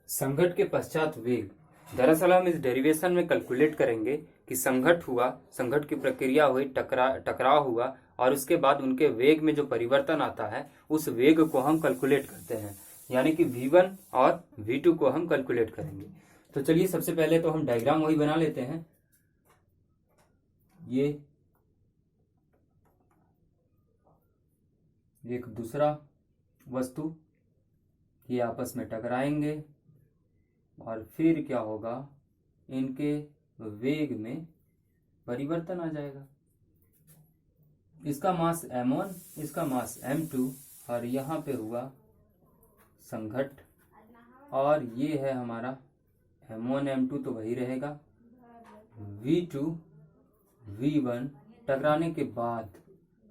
संघट के पश्चात वेग। दरअसल हम इस डेरिवेशन में कैलकुलेट करेंगे कि संघट हुआ, संघट की प्रक्रिया हुई, टकराव हुआ और उसके बाद उनके वेग में जो परिवर्तन आता है उस वेग को हम कैलकुलेट करते हैं, यानी कि v1 और v2 को हम कैलकुलेट करेंगे। तो चलिए सबसे पहले तो हम डायग्राम वही बना लेते हैं। ये एक दूसरा वस्तु, ये आपस में टकराएंगे और फिर क्या होगा, इनके वेग में परिवर्तन आ जाएगा। इसका मास m1, इसका मास m2 और यहाँ पे हुआ संघट, और ये है हमारा m1 m2 तो वही रहेगा, v2 v1 टकराने के बाद,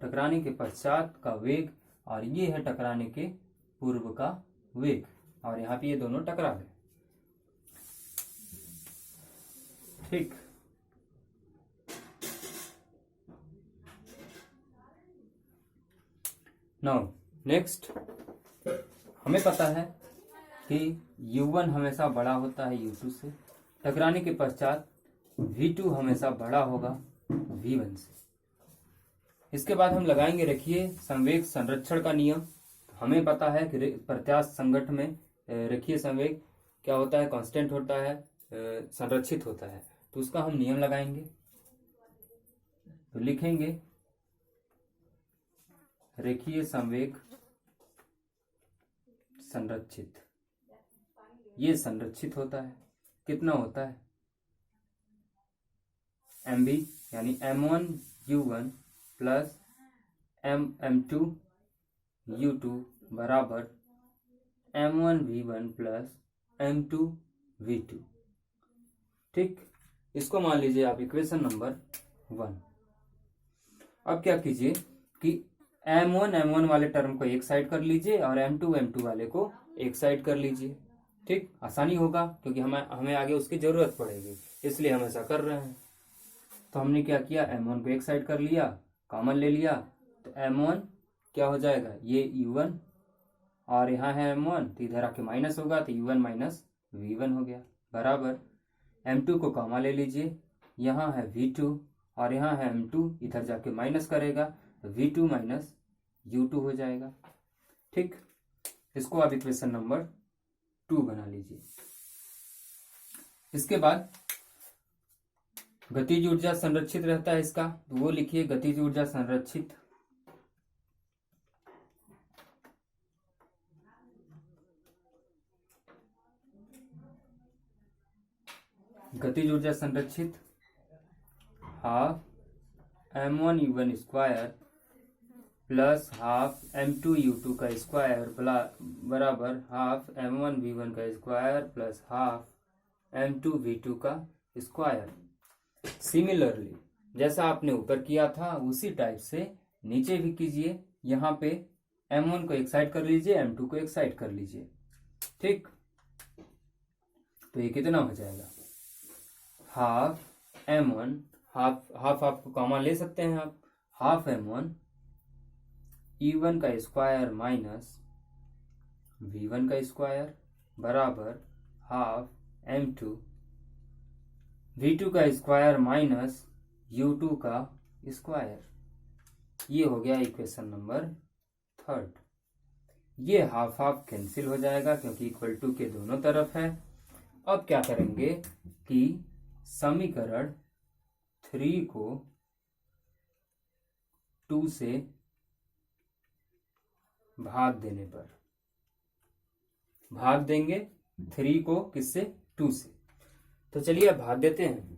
टकराने के पश्चात का वेग, और ये है टकराने के पूर्व का वेग, और यहाँ पे ये दोनों टकरा गए। ठीक, नाउ नेक्स्ट, हमें पता है कि u1 हमेशा बड़ा होता है u2 से, टकराने के पश्चात v2 हमेशा बड़ा होगा v1 से। इसके बाद हम लगाएंगे, रखिए संवेग संरक्षण का नियम। हमें पता है कि प्रत्यास्थ संघट में रेखीय संवेग क्या होता है, कांस्टेंट होता है, संरक्षित होता है, तो उसका हम नियम लगाएंगे। तो लिखेंगे रेखीय संवेग संरक्षित, ये संरक्षित होता है, कितना होता है mb, यानी m1 u1 plus m2 u2 बराबर m1 v1 plus m2 v2। ठीक, इसको मान लीजिए आप इक्वेशन नंबर 1। अब क्या कीजिए कि m1 वाले टर्म को एक साइड कर लीजिए और m2 वाले को एक साइड कर लीजिए। ठीक, आसानी होगा क्योंकि हमें आगे उसकी जरूरत पड़ेगी, इसलिए हम ऐसा कर रहे हैं। तो हमने क्या किया, m1 को एक साइड कर लिया, कॉमन ले लिया, तो m1 क्या हो जाएगा, ये u1 और यहाँ है m1, तो इधर आके माइनस होगा, तो u1 माइनस v1 हो गया, बराबर m2 को कॉमा ले लीजिए, यहाँ है v2 और यहाँ है m2, इधर जाके माइनस करेगा, तो v2 माइनस u2 हो जाएगा। ठीक, इसको आप इक्वेशन नंबर 2 बना लीजिए। इसके बाद गतिज ऊर्जा संरक्षित रहता है इसका, तो वो लिखिए गतिज ऊर्जा संरक्षित। गतिज ऊर्जा संरक्षित half m1 u1 square plus half m2 u2 का स्क्वायर बराबर हाफ m1 v1 का square plus half m2 v2 का स्क्वायर। सिमिलरली जैसा आपने ऊपर किया था उसी टाइप से नीचे भी कीजिए। यहाँ पे m1 को एक साइड कर लीजिए, m2 को एक साइड कर लीजिए। ठीक, तो ये कितना हो जाएगा, हाफ m1, हाफ आपको कॉमन ले सकते हैं आप, हाफ m1 e1 का स्क्वायर माइनस v1 का स्क्वायर बराबर हाफ m2 v2 का स्क्वायर माइनस u2 का स्क्वायर। ये हो गया इक्वेशन नंबर 3। ये हाफ हाफ कैंसिल हो जाएगा क्योंकि इक्वल टू के दोनों तरफ है। अब क्या करेंगे कि समीकरण 3 को 2 से भाग देने पर, भाग देंगे 3 को किससे, 2 से। तो चलिए अब भाग देते हैं।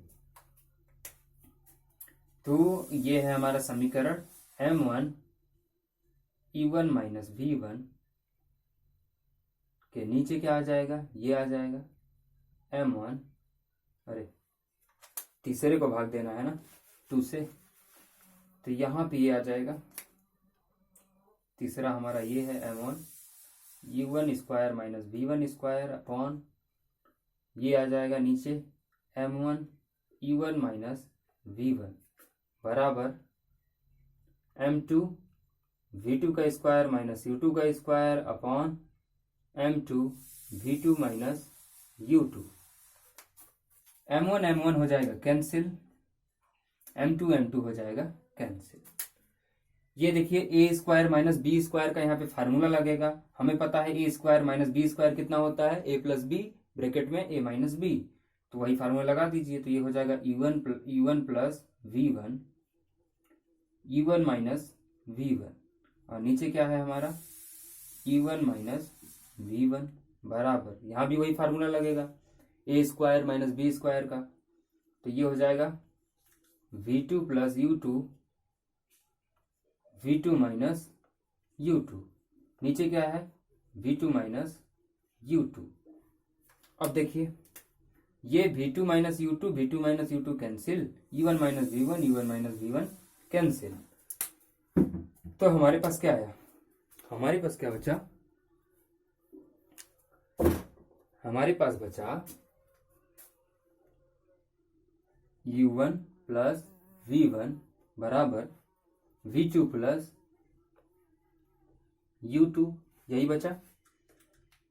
तो ये है हमारा समीकरण m1 e1 माइनस v1 के नीचे क्या आ जाएगा, ये आ जाएगा m1, अरे तीसरे को भाग देना है ना 2 से, तो यहाँ पे ये आ जाएगा, तीसरा हमारा ये है m1 u1 square minus v1 square upon ये आ जाएगा नीचे m1 e1 माइनस v1 बराबर m2 v2 का स्क्वायर माइनस u2 का square upon m2 v2 minus U2, M1 हो जाएगा कैंसिल, M2 हो जाएगा कैंसिल। ये देखिए ए स्क्वायर माइनस बी स्क्वायर का यहाँ पे फार्मूला लगेगा। हमें पता है ए स्क्वायर माइनस बी स्क्वायर कितना होता है, ए प्लस बी ब्रैकेट में ए माइनस बी, तो वही फार्मूला लगा दीजिए। तो ये हो जाएगा U1 plus V1, U1 minus V1, और नीचे क्या है हमारा U1 माइनस V1 बराबर, यहाँ भी वही फार्मूला लगेगा ए स्क्वायर माइनस बी स्क्वायर का। तो ये हो जाएगा V2 plus U2, V2 minus U2, नीचे क्या है V2 माइनस U2। अब देखिए ये V2 minus U2, V2 minus U2 cancel, U1 minus V1, U1 minus V1 cancel. तो हमारे पास क्या आया, हमारे पास क्या बचा, हमारे पास बचा U1 प्लस V1 बराबर V2 प्लस U2, यही बचा।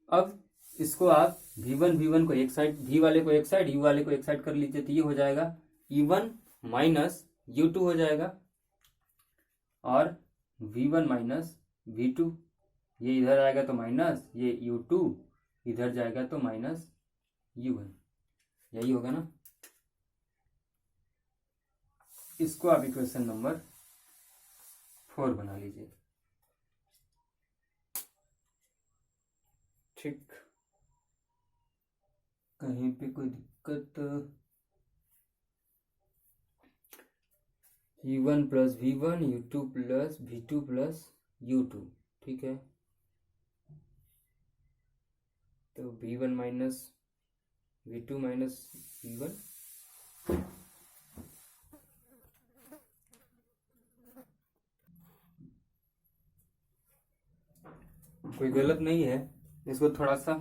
अब इसको आप V1 को एक साइड, V वाले को एक साइड, U वाले को एक साइड कर लीजिए, तो ये हो जाएगा U1 माइनस U2 हो जाएगा, और V1 माइनस V2, ये इधर आएगा तो माइनस, ये U2 इधर जाएगा तो माइनस U1, यही होगा ना। इसको आप इक्वेशन नंबर 4 बना लीजिए। ठीक, कहीं पे कोई दिक्कत, U1 plus V1, U2 plus V2 plus U2, ठीक है। तो V1 minus V2 minus V1, कोई गलत नहीं है। इसको थोड़ा सा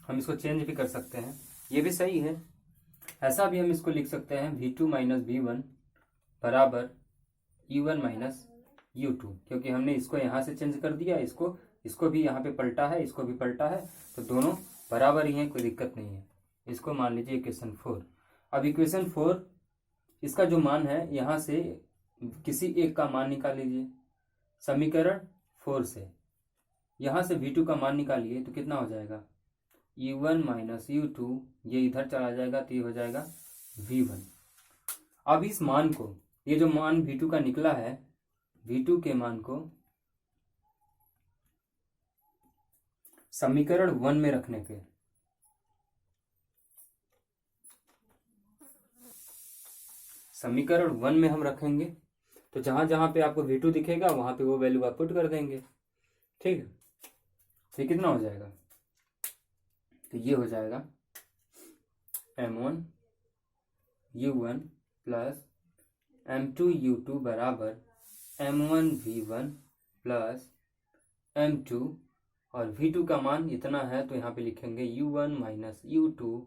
हम इसको चेंज भी कर सकते हैं, ये भी सही है। ऐसा भी हम इसको लिख सकते हैं V2 माइनस V1 बराबर U1 माइनस U2, क्योंकि हमने इसको यहाँ से चेंज कर दिया, इसको भी यहाँ पे पलटा है, इसको भी पलटा है, तो दोनों बराबर ही हैं, कोई दिक्कत नहीं है। इसको मान लीजिए इक्वेशन 4। अब इक्वेशन 4 इसका जो मान है, यहाँ से किसी एक का मान निकाल लीजिए। समीकरण 4 से यहाँ से V2 का मान निकालिए तो कितना हो जाएगा, U1 माइनस U2, ये इधर चला जाएगा तो ये हो जाएगा V1। अब इस मान को, ये जो मान V2 का निकला है, V2 के मान को समीकरण 1 में रखने पे, समीकरण 1 में हम रखेंगे, तो जहां जहां पे आपको V2 दिखेगा वहां पे वो वैल्यू आप पुट कर देंगे। ठीक, तो ये कितना हो जाएगा, तो ये हो जाएगा M1 U1 plus M2 U2 बराबर M1 V1 प्लस M2, और V2 का मान इतना है तो यहाँ पे लिखेंगे U1 minus U2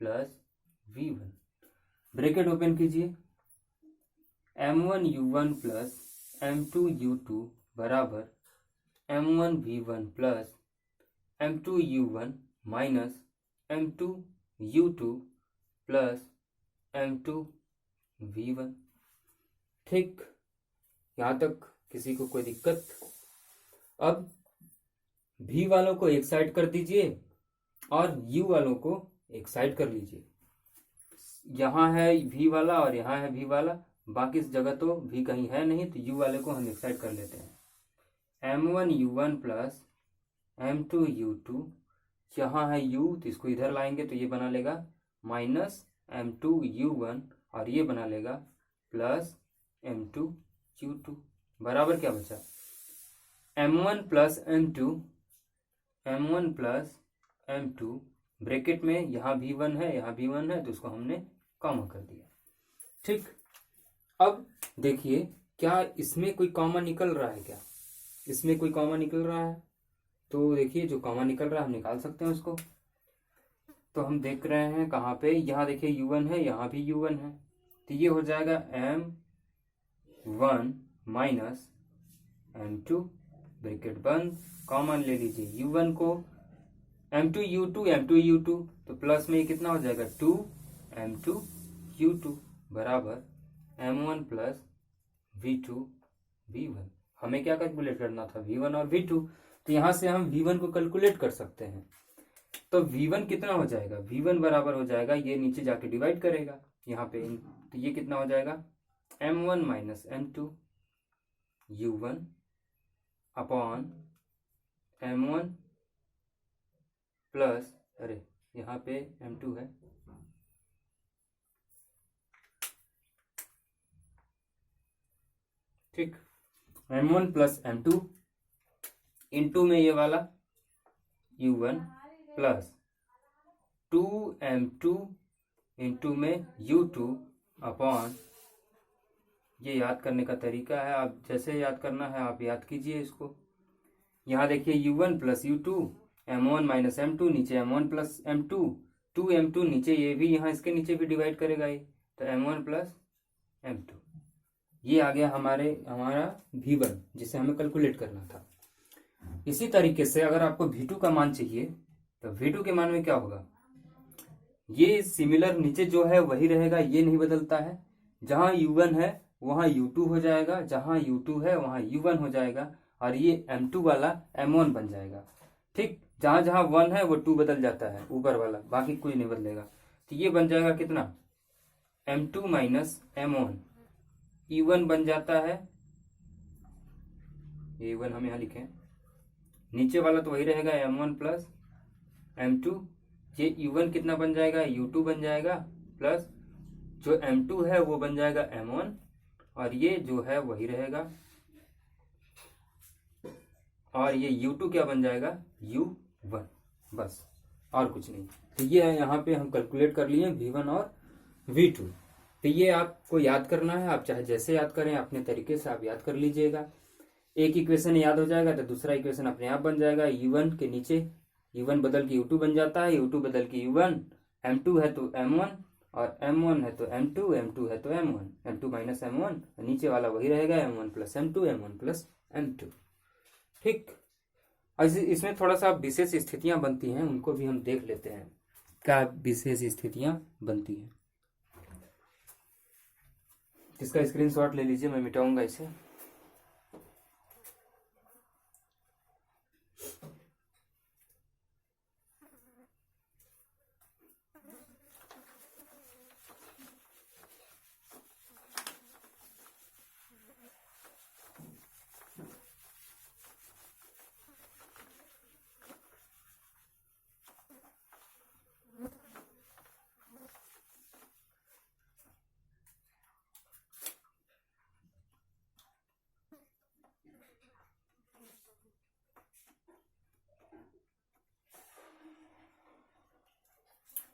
plus V1, bracket open कीजिए, M1 U1 plus M2 U2 बराबर M1 V1 plus M2 U1 minus M2 U2 plus M2 V1। ठीक, यहाँ तक किसी को कोई दिक्कत? अब V वालों को एक साइड कर दीजिए और U वालों को एक साइड कर लीजिए। यहाँ है V वाला और यहाँ है V वाला, बाकी इस जगह तो V कहीं है नहीं, तो U वाले को हम एक साइड कर लेते हैं। M1 U1 plus M2 U2, यहाँ है U तो इसको इधर लाएंगे तो ये बना लेगा माइनस M2 U1, और ये बना लेगा प्लस M2 U2 बराबर क्या बचा, M1 plus M2, M1 plus M2, bracket में यहाँ V1 है, यहाँ V1 है, तो उसको हमने कॉमन कर दिया। ठीक, अब देखिए क्या इसमें कोई कॉमन निकल रहा है, क्या इसमें कोई कॉमन निकल रहा है? तो देखिए जो कॉमन निकल रहा है हम निकाल सकते हैं उसको। तो हम देख रहे हैं कहाँ पे, यहाँ देखिए U1 है, यहाँ भी U1 है, तो ये हो जाएगा M1 माइनस M2, ब्रैकेट बंद, कॉमन ले लीजिए U1 को, M2U2 तो प्लस में ये कितना हो जाएगा 2M2U2 बराबर M1 प्लस V2V1। हमें क्या कैलकुलेट करना था V1 और V2, तो यहां से हम V1 को कैलकुलेट कर सकते हैं। तो V1 कितना हो जाएगा, V1 बराबर हो जाएगा, ये नीचे जाके डिवाइड करेगा यहाँ पे, तो ये कितना हो जाएगा M1 minus M2U1 upon M1 plus, अरे यहाँ पे M2 है, ठीक, M1 प्लस M2 इंटू में ये वाला U1 प्लस 2M2 इंटू में U2 अपॉन, ये याद करने का तरीका है, आप जैसे याद करना है आप याद कीजिए इसको। यहाँ देखिए U1 plus U2, M1 minus M2, नीचे M1 प्लस M2, 2M2 नीचे, ये भी यहाँ इसके नीचे भी डिवाइड करेगा ये, तो M1 प्लस M2, ये आ गया हमारा V1 जिसे हमें कैलकुलेट करना था। इसी तरीके से अगर आपको V2 का मान चाहिए तो V2 के मान में क्या होगा, ये सिमिलर नीचे जो है वही रहेगा, ये नहीं बदलता है। जहां U1 है वहां U2 हो जाएगा, जहां U2 है वहां U1 हो जाएगा, और ये M2 वाला M1 बन जाएगा, ठीक। जहां जहां 1 है वो 2 बदल जाता है ऊपर वाला, बाकी कोई नहीं बदलेगा। तो ये बन जाएगा कितना M2 माइनस M1, E1 बन जाता है, E1 हम यहाँ लिखें, नीचे वाला तो वही रहेगा M1 प्लस M2, ये U1 कितना बन जाएगा U2 बन जाएगा, प्लस जो M2 है वो बन जाएगा M1, और ये जो है वही रहेगा, और ये U2 क्या बन जाएगा U1, बस और कुछ नहीं। तो ये है, यहाँ पे हम कैलकुलेट कर लिए V1 और V2। तो ये आपको याद करना है, आप चाहे जैसे याद करें अपने तरीके से आप याद कर लीजिएगा। एक इक्वेशन याद हो जाएगा तो दूसरा इक्वेशन अपने आप बन जाएगा। U1 के नीचे U1 बदल के U2 बन जाता है, U2 बदल के U1, M2 है तो M1, और M1 है तो M2, M2 है तो M1, M2 माइनस M1, नीचे वाला वही रहेगा M1 plus M2, M1 plus M2, ठीक। इसमें थोड़ा सा विशेष स्थितियां बनती हैं, उनको भी हम देख लेते हैं, क्या विशेष स्थितियां बनती हैं। इसका स्क्रीनशॉट ले लीजिए, मैं मिटाऊंगा इसे।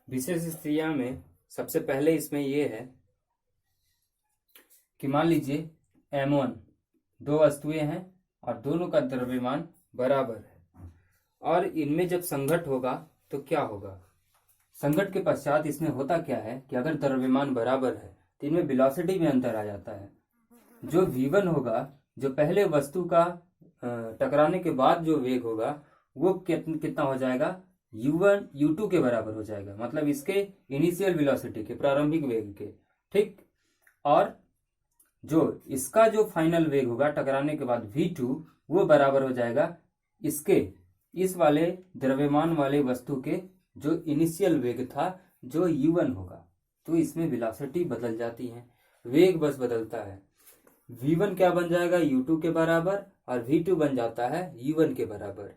विशेष स्थितियां में सबसे पहले इसमें ये है कि मान लीजिए M1, दो वस्तुएं हैं और दोनों का द्रव्यमान बराबर है, और इनमें जब संघट होगा तो क्या होगा। संघट के पश्चात इसमें होता क्या है कि अगर द्रव्यमान बराबर है तो इनमें वेलोसिटी में अंतर आ जाता है। जो V1 होगा, जो पहले वस्तु का टकराने के बाद जो वेग होगा वो कितना हो जाएगा, U1 U2 के बराबर हो जाएगा, मतलब इसके इनिशियल वेलोसिटी के, प्रारंभिक वेग के, ठीक। और जो इसका जो फाइनल वेग होगा टकराने के बाद V2, वो बराबर हो जाएगा इसके, इस वाले द्रव्यमान वाले वस्तु के जो इनिशियल वेग था जो U1 होगा। तो इसमें वेलोसिटी बदल जाती है, वेग बस बदलता है। V1 क्या बन जाएगा U2 के बराबर, और V2 बन जाता है U1 के बराबर,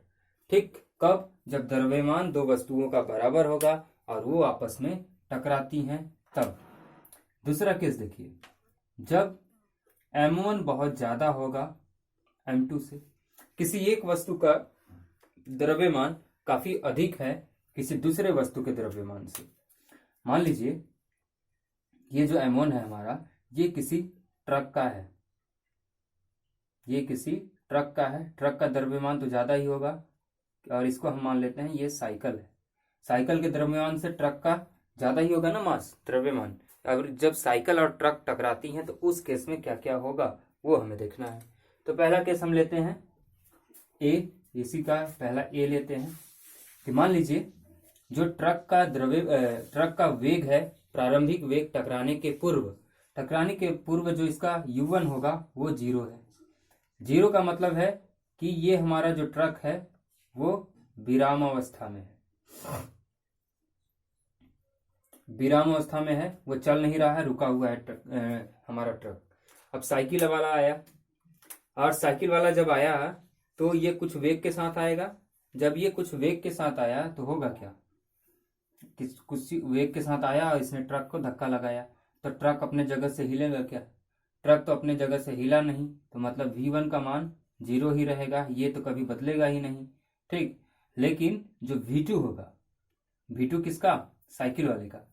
ठीक। कब, जब द्रव्यमान दो वस्तुओं का बराबर होगा और वो आपस में टकराती हैं तब। दूसरा केस देखिए, जब M1 बहुत ज्यादा होगा M2 से, किसी एक वस्तु का द्रव्यमान काफी अधिक है किसी दूसरे वस्तु के द्रव्यमान से। मान लीजिए ये जो M1 है हमारा, ये किसी ट्रक का है, ये किसी ट्रक का है, ट्रक का द्रव्यमान तो ज्यादा ही होगा, और इसको हम मान लेते हैं ये साइकिल है, साइकिल के द्रव्यमान से ट्रक का ज्यादा ही होगा ना मास, द्रव्यमान। अगर जब साइकिल और ट्रक टकराती हैं तो उस केस में क्या क्या होगा वो हमें देखना है। तो पहला केस हम लेते हैं ए, इसी का पहला ए लेते हैं। कि मान लीजिए जो ट्रक का वेग है, प्रारंभिक वेग टकराने के पूर्व जो इसका u1 होगा वो 0 है। 0 का मतलब है कि ये हमारा जो ट्रक है वो विराम अवस्था में है, विराम अवस्था में है, वो चल नहीं रहा है, रुका हुआ है हमारा ट्रक। अब साइकिल वाला आया, और साइकिल वाला जब आया तो ये कुछ वेग के साथ आएगा। जब ये कुछ वेग के साथ आया तो होगा क्या, कुछ वेग के साथ आया और इसने ट्रक को धक्का लगाया, तो ट्रक अपने जगह से हिलेगा क्या? ट्रक तो अपने जगह से हिला नहीं, तो मतलब v1 का मान 0 ही रहेगा, ये तो कभी बदलेगा ही नहीं। ठीक, लेकिन जो v2 होगा, v2 किसका? साइकिल वाले का।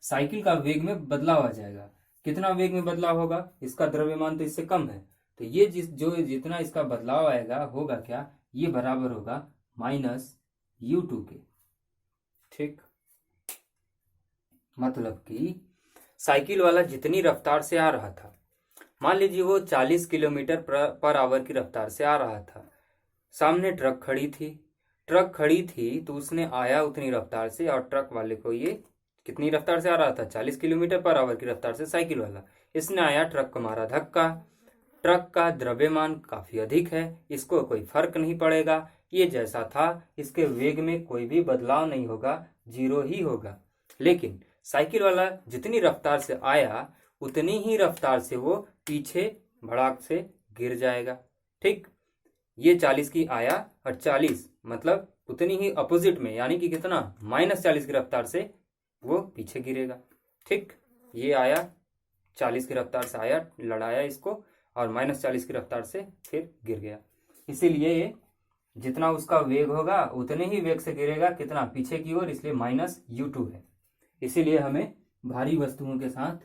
साइकिल का वेग में बदलाव आ जाएगा। कितना वेग में बदलाव होगा? इसका द्रव्यमान तो इससे कम है, तो ये जितना इसका बदलाव आएगा होगा क्या, ये बराबर होगा -u2 के। ठीक, मतलब कि साइकिल वाला जितनी रफ्तार से आ रहा था, मान लीजिए वो 40 किलोमीटर पर आवर की रफ्तार से आ रहा था, सामने ट्रक खड़ी थी तो उसने आया उतनी रफ्तार से, और ट्रक वाले को ये कितनी रफ्तार से आ रहा था? 40 किलोमीटर पर आवर की रफ्तार से साइकिल वाला। इसने आया, ट्रक को मारा धक्का। ट्रक का द्रव्यमान काफी अधिक है, इसको कोई फर्क नहीं पड़ेगा, ये जैसा था इसके वेग में कोई भी बदलाव नहीं होगा, 0 ही होगा। लेकिन साइकिल वाला जितनी रफ्तार से आया उतनी ही रफ्तार से वो पीछे भड़ाक से गिर जाएगा। ठीक, ये 40 की आया और 40 मतलब उतनी ही अपोजिट में, यानी कि कितना, -40 की रफ्तार से वो पीछे गिरेगा। ठीक, ये आया 40 की रफ्तार से आया, लड़ाया इसको, और -40 की रफ्तार से फिर गिर गया। इसीलिए ये जितना उसका वेग होगा उतने ही वेग से गिरेगा, कितना, पीछे की ओर, इसलिए -u2 है। इसीलिए हमें भारी वस्तुओं के साथ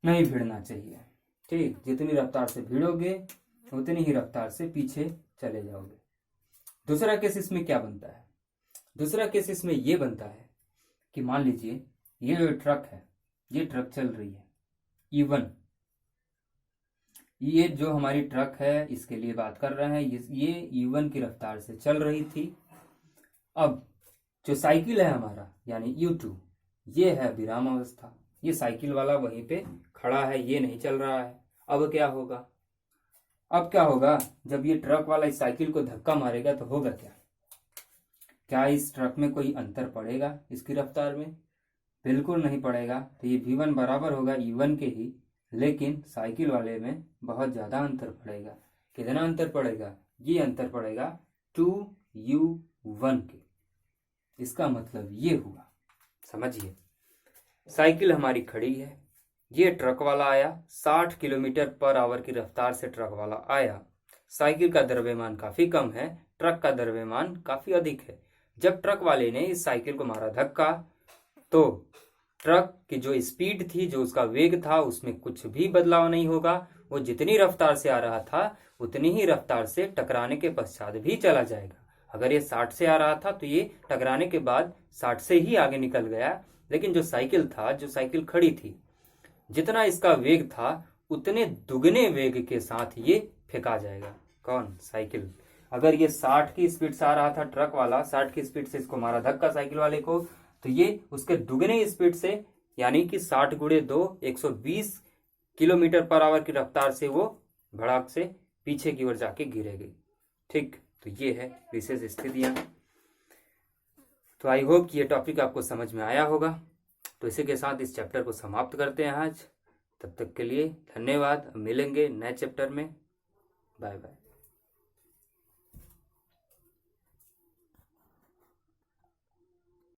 नहीं भिड़ना चाहिए। ठीक, जितनी रफ्तार से भिड़ोगे उतनी ही रफ्तार से पीछे चले जाओगे। दूसरा केस इसमें क्या बनता है? दूसरा केस इसमें यह बनता है कि मान लीजिए ये जो ट्रक है, ये ट्रक चल रही है E1, ये जो हमारी ट्रक है इसके लिए बात कर रहे हैं, ये E1 की रफ्तार से चल रही थी। अब जो साइकिल है हमारा यानी U2, ये है विराम अवस्था, ये साइकिल वाला वहीं पे खड़ा है, ये नहीं चल रहा है। अब क्या होगा? अब क्या होगा, जब ये ट्रक वाला इस साइकिल को धक्का मारेगा तो होगा क्या? क्या इस ट्रक में कोई अंतर पड़ेगा इसकी रफ्तार में? बिल्कुल नहीं पड़ेगा। तो ये v1 बराबर होगा E1 के ही, लेकिन साइकिल वाले में बहुत ज्यादा अंतर पड़ेगा। कितना अंतर पड़ेगा? ये अंतर पड़ेगा 2u1 के। इसका मतलब ये हुआ, समझिए, साइकिल हमारी खड़ी है, ये ट्रक वाला आया, 60 किलोमीटर पर आवर की रफ्तार से ट्रक वाला आया। साइकिल का द्रव्यमान काफी कम है, ट्रक का द्रव्यमान काफी अधिक है। जब ट्रक वाले ने इस साइकिल को मारा धक्का, तो ट्रक की जो स्पीड थी, जो उसका वेग था, उसमें कुछ भी बदलाव नहीं होगा। वो जितनी रफ्तार से आ रहा था उतनी ही रफ्तार से टकराने के पश्चात भी चला जाएगा। अगर ये 60 से आ रहा था तो ये टकराने के बाद 60 से ही आगे निकल गया। लेकिन जो साइकिल था, जो साइकिल खड़ी थी, जितना इसका वेग था उतने दुगने वेग के साथ ये फेंका जाएगा। कौन? साइकिल। अगर ये 60 की स्पीड से आ रहा था ट्रक वाला, 60 की स्पीड से इसको मारा धक्का साइकिल वाले को, तो ये उसके दुगने स्पीड से, यानी कि 60 × 2 120 किलोमीटर पर आवर की रफ्तार से वो भड़ाक से पीछे की ओर जाके गिरेगी। ठीक, तो ये है विशेष स्थितियां। तो आई होप कि ये टॉपिक आपको समझ में आया होगा। तो इसी के साथ इस चैप्टर को समाप्त करते हैं आज। तब तक के लिए धन्यवाद। मिलेंगे नए चैप्टर में। Bye bye.